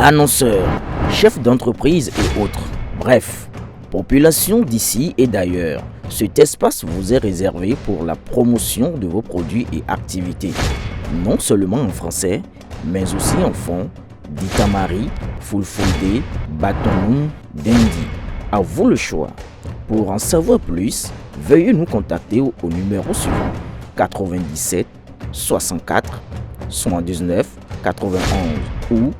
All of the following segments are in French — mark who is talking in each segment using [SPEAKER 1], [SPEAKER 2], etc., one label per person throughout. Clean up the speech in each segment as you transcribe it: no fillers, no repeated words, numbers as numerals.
[SPEAKER 1] Annonceurs, chefs d'entreprise et autres. Bref, population d'ici et d'ailleurs. Cet espace vous est réservé pour la promotion de vos produits et activités. Non seulement en français, mais aussi en fond, Ditamari, Fulfulde, Batonou, Dendi. À vous le choix. Pour en savoir plus, veuillez nous contacter au numéro suivant 97 64 79 91 ou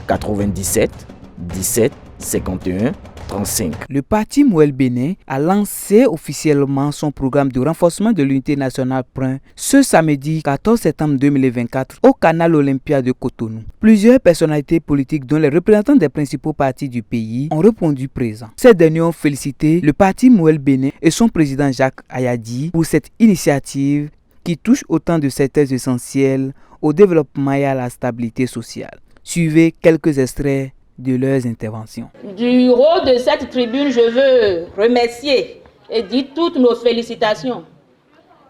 [SPEAKER 1] 97 17 51 35.
[SPEAKER 2] Le parti Mouel Bénin a lancé officiellement son programme de renforcement de l'unité nationale Prin ce samedi 14 septembre 2024 au Canal Olympia de Cotonou. Plusieurs personnalités politiques dont les représentants des principaux partis du pays ont répondu présents. Ces derniers ont félicité le parti Mouel Bénin et son président Jacques Ayadi pour cette initiative qui touche autant de secteurs essentiels au développement et à la stabilité sociale. Suivez quelques extraits de leurs interventions.
[SPEAKER 3] Du haut de cette tribune, je veux remercier et dire toutes nos félicitations.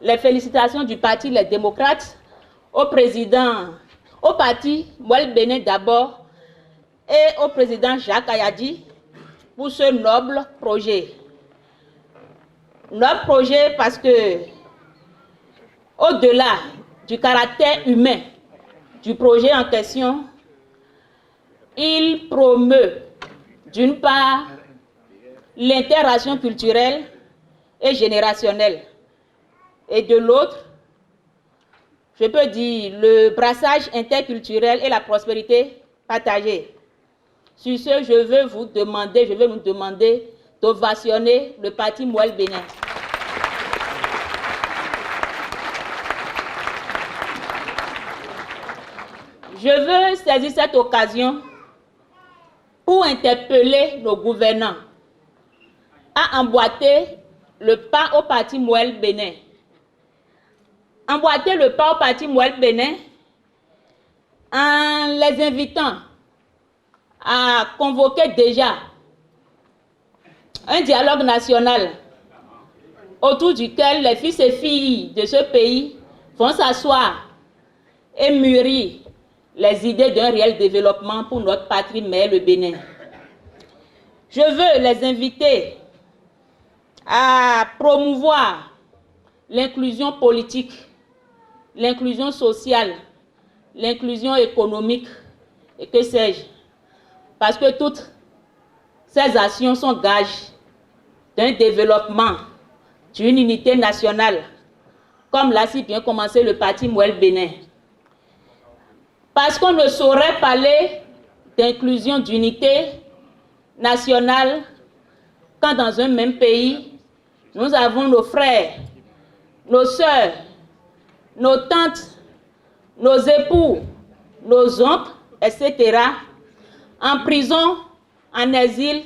[SPEAKER 3] Les félicitations du parti Les Démocrates, au président, au parti Mouel Bénin d'abord et au président Jacques Ayadi pour ce noble projet. Noble projet parce que, au-delà du caractère humain du projet en question, il promeut, d'une part, l'interaction culturelle et générationnelle, et de l'autre, je peux dire, le brassage interculturel et la prospérité partagée. Sur ce, je veux nous demander d'ovationner le parti Mouel Bénin. Je veux saisir cette occasion pour interpeller nos gouvernants à emboîter le pas au parti Mouel Bénin. Emboîter le pas au parti Mouel Bénin en les invitant à convoquer déjà un dialogue national autour duquel les fils et filles de ce pays vont s'asseoir et mûrir les idées d'un réel développement pour notre patrie mère, le Bénin. Je veux les inviter à promouvoir l'inclusion politique, l'inclusion sociale, l'inclusion économique et que sais-je. Parce que toutes ces actions sont gages d'un développement, d'une unité nationale, comme l'a si bien commencé le parti Mouel Bénin. Parce qu'on ne saurait parler d'inclusion, d'unité nationale quand dans un même pays, nous avons nos frères, nos sœurs, nos tantes, nos époux, nos oncles, etc., en prison, en exil,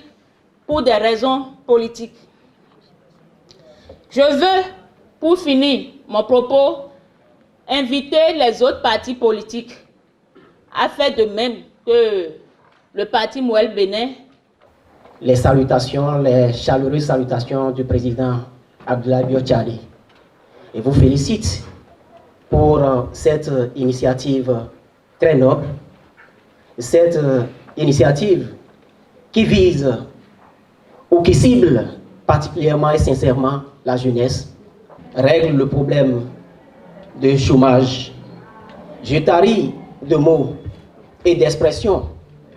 [SPEAKER 3] pour des raisons politiques. Je veux, pour finir mon propos, inviter les autres partis politiques à faire de même que le parti Mouel Bénin.
[SPEAKER 4] Les chaleureuses salutations du président Abdoulaye Biotchali. Et vous félicite pour cette initiative très noble, cette initiative qui vise ou qui cible particulièrement et sincèrement la jeunesse, règle le problème de chômage. Je tarie de mots et d'expressions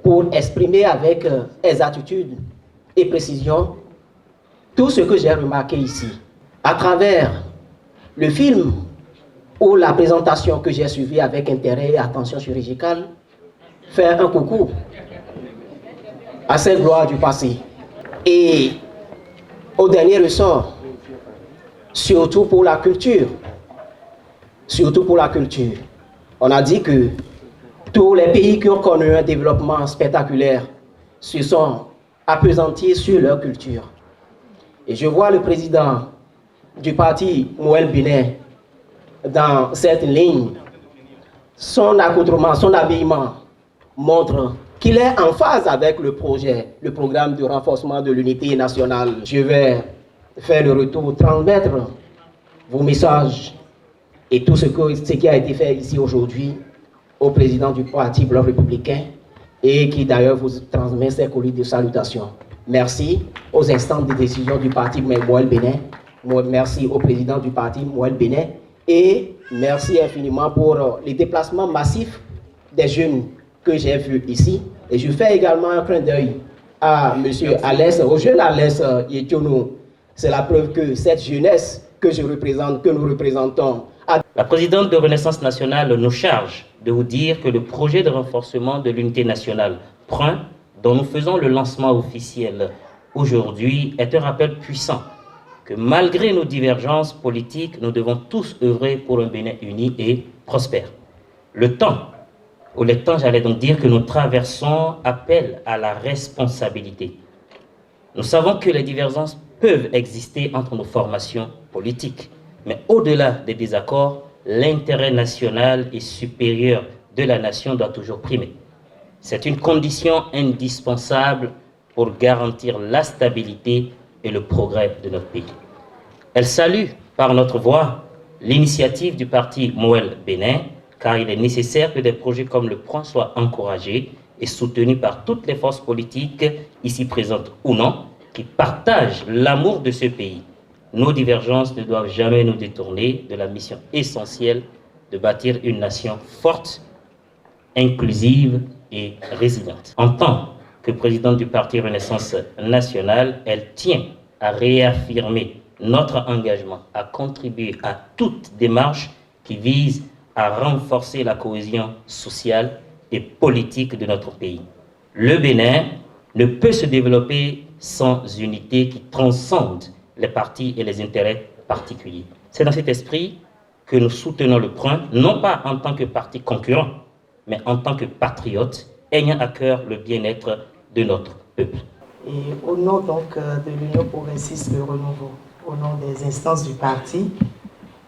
[SPEAKER 4] pour exprimer avec exactitude et précision tout ce que j'ai remarqué ici. À travers le film ou la présentation que j'ai suivie avec intérêt et attention chirurgicale, faire un coucou à ces gloires du passé et au dernier ressort, surtout pour la culture. Surtout pour la culture. On a dit que tous les pays qui ont connu un développement spectaculaire se sont appesantis sur leur culture. Et je vois le président du parti Mouel Bénin dans cette ligne. Son accoutrement, son habillement montre qu'il est en phase avec le projet, le programme de renforcement de l'unité nationale. Je vais faire le retour, transmettre vos messages et tout ce qui a été fait ici aujourd'hui au président du Parti Bloc républicain et qui d'ailleurs vous transmet ses colis de salutation. Merci aux instances de décision du parti Mouel Bénin, merci au président du parti Mouel Bénin et merci infiniment pour les déplacements massifs des jeunes que j'ai vus ici. Et je fais également un clin d'œil à M. Alès, au jeune Alès Yetiono. C'est la preuve que cette jeunesse que je représente, que nous représentons.
[SPEAKER 5] La présidente de Renaissance nationale nous charge de vous dire que le projet de renforcement de l'unité nationale PRUN, dont nous faisons le lancement officiel aujourd'hui, est un rappel puissant que malgré nos divergences politiques, nous devons tous œuvrer pour un Bénin uni et prospère. Le temps j'allais donc dire que nous traversons appelle à la responsabilité. Nous savons que les divergences peuvent exister entre nos formations politiques, mais au-delà des désaccords, l'intérêt national et supérieur de la nation doit toujours primer. C'est une condition indispensable pour garantir la stabilité et le progrès de notre pays. Elle salue par notre voix l'initiative du parti Mouel Bénin, car il est nécessaire que des projets comme le PRUN soient encouragés et soutenus par toutes les forces politiques, ici présentes ou non, qui partagent l'amour de ce pays. Nos divergences ne doivent jamais nous détourner de la mission essentielle de bâtir une nation forte, inclusive et résiliente. En tant que présidente du parti Renaissance nationale, elle tient à réaffirmer notre engagement à contribuer à toute démarche qui vise à renforcer la cohésion sociale et politique de notre pays. Le Bénin ne peut se développer sans unité qui transcende les partis et les intérêts particuliers. C'est dans cet esprit que nous soutenons le PRUN, non pas en tant que parti concurrent, mais en tant que patriote, ayant à cœur le bien-être de notre peuple.
[SPEAKER 6] Et au nom donc de l'Union progressiste Le Renouveau, au nom des instances du parti,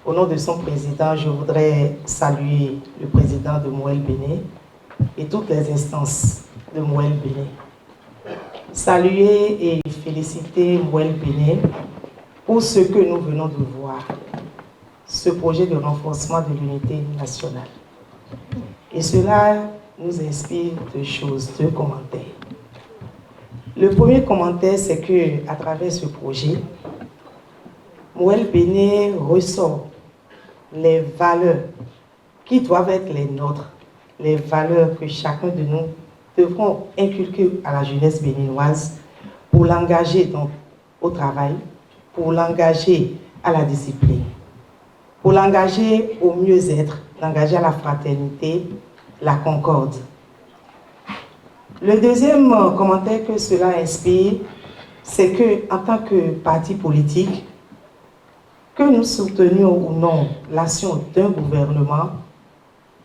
[SPEAKER 6] au nom de son président, je voudrais saluer le président de Mouel Bénin et toutes les instances de Mouel Bénin. Saluer et féliciter Mouel Bénin pour ce que nous venons de voir, ce projet de renforcement de l'unité nationale. Et cela nous inspire deux choses, deux commentaires. Le premier commentaire, c'est qu'à travers ce projet, Mouel Bénin ressort les valeurs qui doivent être les nôtres, les valeurs que chacun de nous devrons inculquer à la jeunesse béninoise pour l'engager donc au travail, pour l'engager à la discipline, pour l'engager au mieux-être, l'engager à la fraternité, la concorde. Le deuxième commentaire que cela inspire, c'est qu'en tant que parti politique, que nous soutenions ou non l'action d'un gouvernement,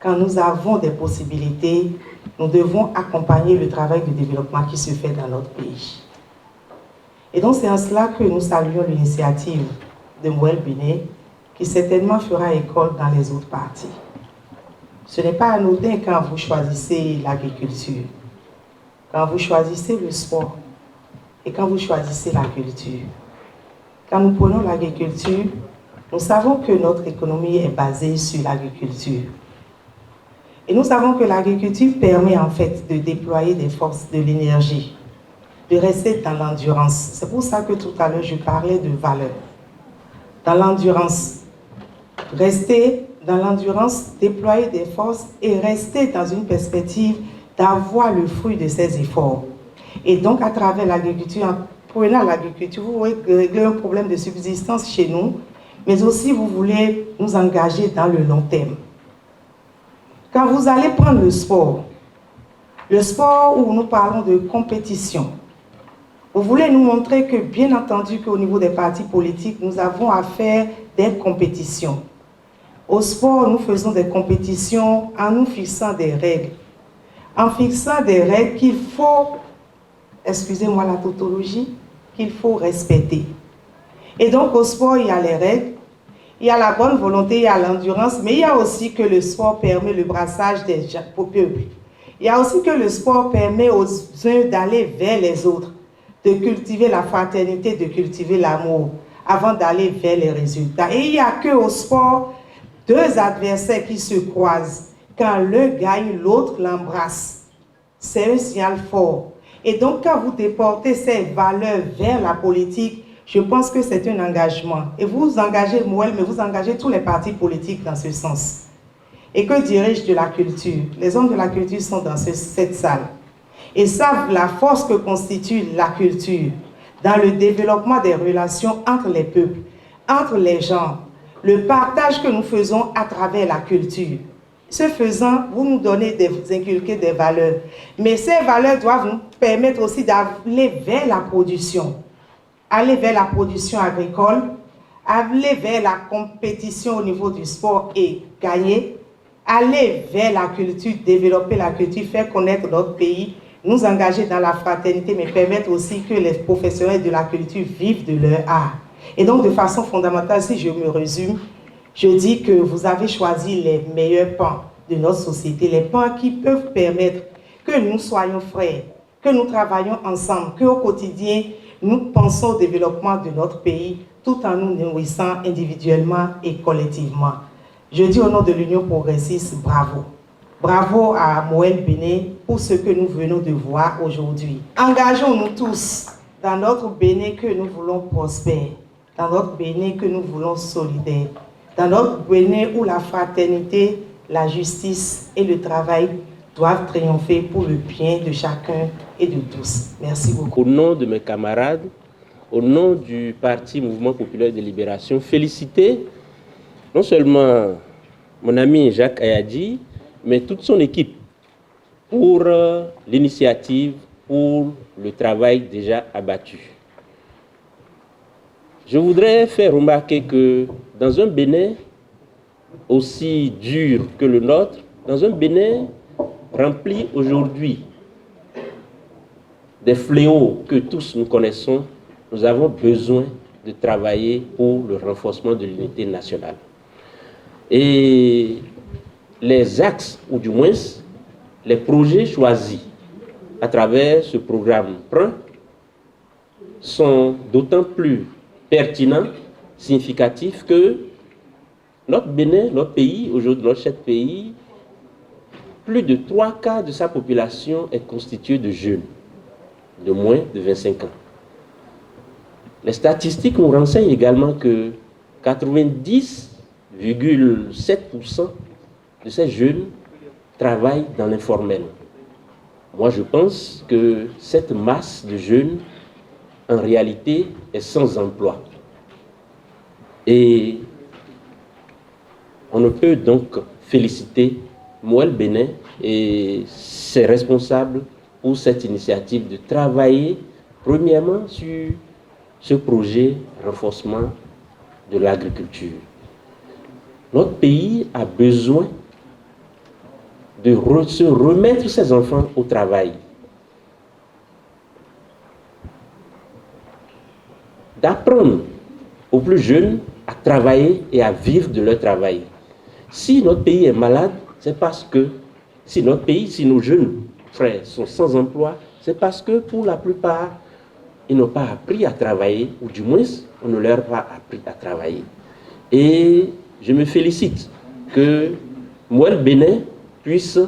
[SPEAKER 6] quand nous avons des possibilités, nous devons accompagner le travail de développement qui se fait dans notre pays. Et donc c'est en cela que nous saluons l'initiative de Mouel Bénin, qui certainement fera école dans les autres partis. Ce n'est pas anodin quand vous choisissez l'agriculture, quand vous choisissez le sport et quand vous choisissez la culture. Quand nous prenons l'agriculture, nous savons que notre économie est basée sur l'agriculture. Et nous savons que l'agriculture permet en fait de déployer des forces de l'énergie, de rester dans l'endurance. C'est pour ça que tout à l'heure je parlais de valeur. Dans l'endurance, rester dans l'endurance, déployer des forces et rester dans une perspective d'avoir le fruit de ses efforts. Et donc à travers l'agriculture, en prenant l'agriculture, vous voulez régler un problème de subsistance chez nous, mais aussi vous voulez nous engager dans le long terme. Quand vous allez prendre le sport où nous parlons de compétition, vous voulez nous montrer que, bien entendu, qu'au niveau des partis politiques, nous avons à faire des compétitions. Au sport, nous faisons des compétitions en nous fixant des règles. En fixant des règles qu'il faut, excusez-moi la tautologie, qu'il faut respecter. Et donc, au sport, il y a les règles, il y a la bonne volonté, il y a l'endurance, mais il y a aussi que le sport permet le brassage des peuples. Il y a aussi que le sport permet aux uns d'aller vers les autres, de cultiver la fraternité, de cultiver l'amour, avant d'aller vers les résultats. Et il n'y a qu'au sport deux adversaires qui se croisent. Quand l'un gagne, l'autre l'embrasse. C'est un signal fort. Et donc, quand vous déportez ces valeurs vers la politique, je pense que c'est un engagement. Et vous engagez Mouel, mais vous engagez tous les partis politiques dans ce sens. Et que dirais-je de la culture? Les hommes de la culture sont dans cette salle et savent la force que constitue la culture dans le développement des relations entre les peuples, entre les gens, le partage que nous faisons à travers la culture. Ce faisant, vous nous donnez inculquer des valeurs. Mais ces valeurs doivent nous permettre aussi d'aller vers la production. Aller vers la production agricole, aller vers la compétition au niveau du sport et gagner, aller vers la culture, développer la culture, faire connaître notre pays, nous engager dans la fraternité, mais permettre aussi que les professionnels de la culture vivent de leur art. Et donc, de façon fondamentale, si je me résume, je dis que vous avez choisi les meilleurs pans de notre société, les pans qui peuvent permettre que nous soyons frères, que nous travaillons ensemble, qu'au quotidien, nous pensons au développement de notre pays, tout en nous nourrissant individuellement et collectivement. Je dis au nom de l'Union progressiste, bravo. Bravo à Mouel Bénin pour ce que nous venons de voir aujourd'hui. Engageons-nous tous dans notre Bénin que nous voulons prospère, dans notre Bénin que nous voulons solidaire, dans notre Bénin où la fraternité, la justice et le travail doivent triompher pour le bien de chacun et de tous. Merci beaucoup.
[SPEAKER 7] Au nom de mes camarades, au nom du Parti Mouvement Populaire de Libération, féliciter non seulement mon ami Jacques Ayadi, mais toute son équipe pour l'initiative, pour le travail déjà abattu. Je voudrais faire remarquer que dans un Bénin aussi dur que le nôtre, dans un Bénin rempli aujourd'hui des fléaux que tous nous connaissons, nous avons besoin de travailler pour le renforcement de l'unité nationale. Et les axes, ou du moins les projets choisis à travers ce programme PRIN sont d'autant plus pertinents, significatifs que notre Bénin, notre pays, aujourd'hui notre cher pays, plus de 3/4 de sa population est constituée de jeunes de moins de 25 ans. Les statistiques nous renseignent également que 90,7% de ces jeunes travaillent dans l'informel. Moi, je pense que cette masse de jeunes, en réalité, est sans emploi. Et on ne peut donc féliciter Mouel Bénin et ses responsables pour cette initiative de travailler, premièrement, sur ce projet renforcement de l'agriculture. Notre pays a besoin de se remettre ses enfants au travail, d'apprendre aux plus jeunes à travailler et à vivre de leur travail. Si notre pays est malade, c'est parce que, si nos jeunes frères sont sans emploi, c'est parce que pour la plupart, ils n'ont pas appris à travailler, ou du moins, on ne leur a pas appris à travailler. Et je me félicite que Mouel Bénin puisse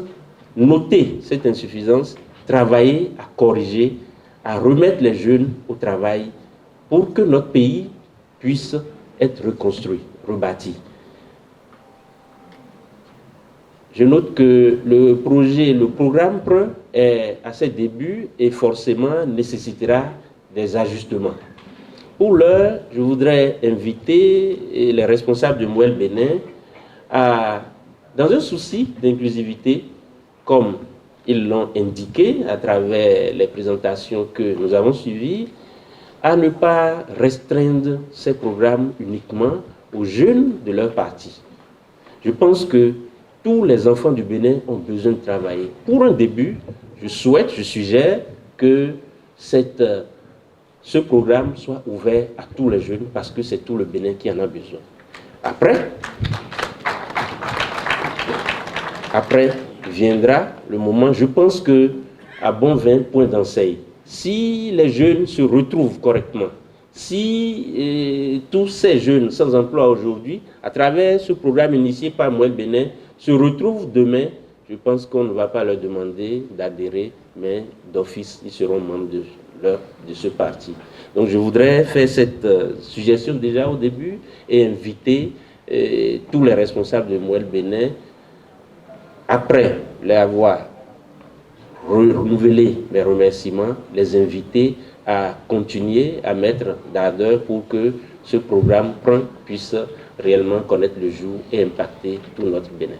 [SPEAKER 7] noter cette insuffisance, travailler à corriger, à remettre les jeunes au travail pour que notre pays puisse être reconstruit, rebâti. Je note que le programme PRIN est à ses débuts et forcément nécessitera des ajustements. Pour l'heure, je voudrais inviter les responsables de Mouel Bénin à, dans un souci d'inclusivité, comme ils l'ont indiqué à travers les présentations que nous avons suivies, à ne pas restreindre ces programmes uniquement aux jeunes de leur parti. Je pense que tous les enfants du Bénin ont besoin de travailler. Pour un début, je suggère que ce programme soit ouvert à tous les jeunes parce que c'est tout le Bénin qui en a besoin. Après viendra le moment, je pense que à bon 20 points d'enseigne, si les jeunes se retrouvent correctement, si tous ces jeunes sans emploi aujourd'hui, à travers ce programme initié par Mouel Bénin, se retrouvent demain, je pense qu'on ne va pas leur demander d'adhérer mais d'office, ils seront membres de ce parti. Donc je voudrais faire cette suggestion déjà au début et inviter tous les responsables de Mouel Bénin, après les avoir renouvelé mes remerciements, les inviter à continuer à mettre d'ardeur pour que ce programme PRUN puisse réellement connaître le jour et impacter tout notre Bénin.